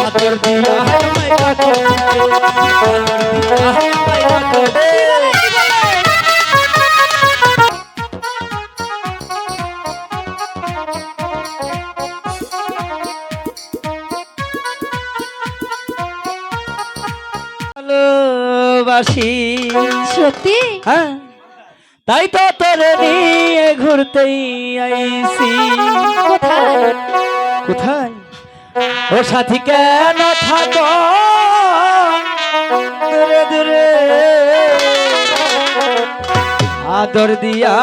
আদর দিয়া আমায় রাখো ভালোবাসি সত্যি? হ্যাঁ তাই তো তোরে নিয়ে ঘুরতেই আইছি। কোথায়? কোথায়? ও সাথী কেন থাকো দূরে দূরে, আদর দিয়া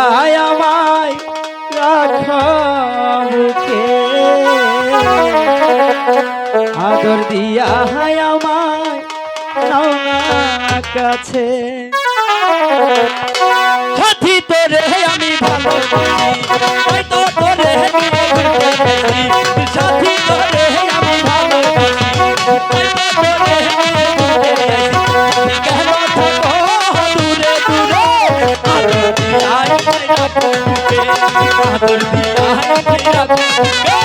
আমায় রাখো বুকে, আদর দিয়া আমায় নাও না কাছে। সাথী তোরে আমি ভালোবাসি তাই তো তোরে নিয়ে ঘুরতে গেছি। সাথী তোরে আমি ভালোবাসি তাই তো তোরে নিয়ে ঘুরতে গেছি। কেন থাকো দূরে দূরে, আদর দিয়া আমায় রাখো বুকে, আদর দিয়া আমায় রাখো বুকে।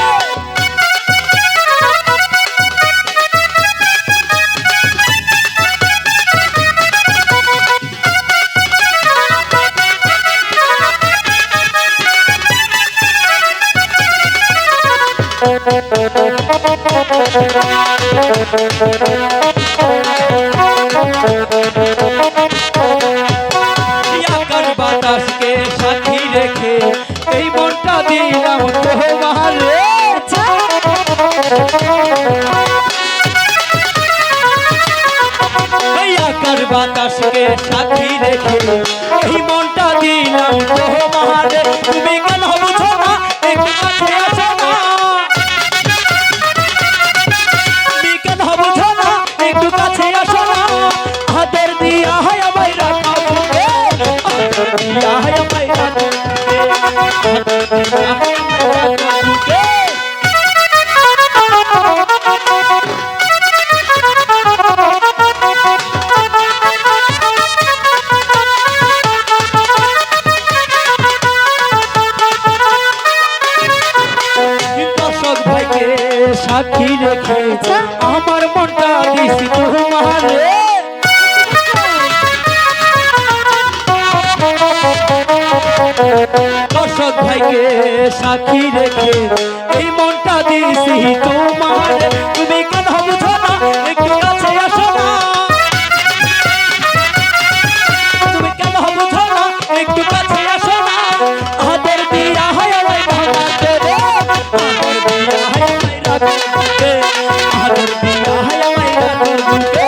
আকাশ বাতাসকে সাথী রেখে এই মনটা দিলাম তোমারে। এই আকাশ বাতাসকে সাথী রেখে এই মনটা দিলাম তোমারে। তুমি কেন বুঝো না একটু কাছে আসো না, তুমি কেন বুঝো না একটু কাছে আসো না। আদর দিয়া আমায় রাখো বুকে, আদর দিয়া আমায় রাখো বুকে, আদর দিয়া আমায় রাখো বুকে। দর্শক ভাইকে সাক্ষী রেখে আমার মনটা দিছি তোমারে। দর্শক ভাইকে সাক্ষী রেখে এই মনটা দিছি তোমারে। তুমি কেন বুঝো না একটু কাছে আসো না, তুমি কেন বুঝো না একটু কাছে আসো না। আদর দিয়া আমায় ভাঙাতে রে, আদর দিয়া আমায় রাখো বুকে, আদর দিয়া আমায় রাখো বুকে।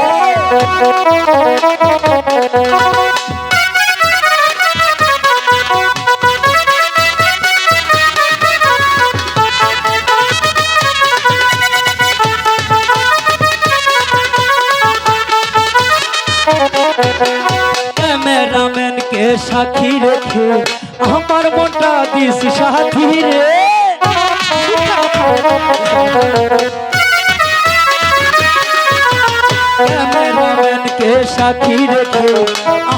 ক্যামেরাম্যানকে সাক্ষী রেখে আমার মনটা দিছি সাথী রে। ক্যামেরাম্যানকে সাক্ষী রেখে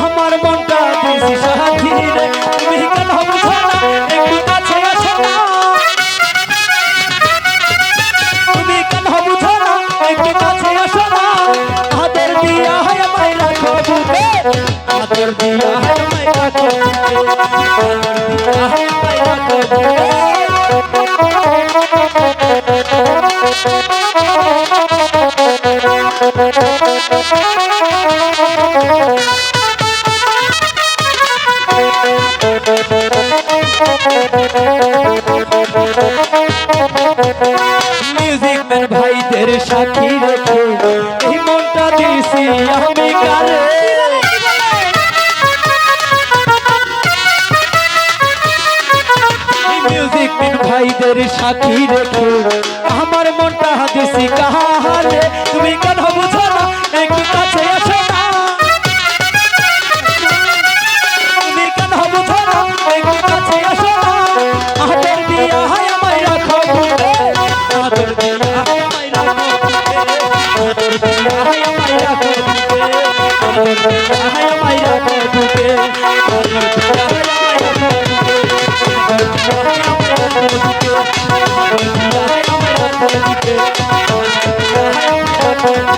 আমার মনটা দিছি সাথী রে। তুমি কেন বুঝো না একটু কাছে আসো না, তুমি কেন বুঝো না একটু কাছে আসো না। আদর দিয়া আমায় রাখো বুকে, আদর দিয়া আমায় রাখো বুকে, আদর দিয়া আমায় রাখো বুকে। মিউজিক ম্যান ভাইদের সাক্ষী রেখে এই মনটা দিছি আমি কারে। মিউজিক ম্যান ভাইদের সাক্ষী রেখে আমার মনটা দিছি কারে। তুমি কেন বুঝো না একটু কাছে আসো না, তুমি কেন বুঝো না একটু কাছে আসো না। আদর দিয়া আমায় রাখো বুকে, আদর দিয়া আমায় রাখো বুকে, আদর দিয়া আমায় রাখো বুকে, আদর দিয়া আমায় রাখো বুকে, আদর দিয়া আমায় রাখো বুকে, আদর দিয়া আমায় রাখো বুকে, আদর দিয়া আমায় রাখো বুকে। তোর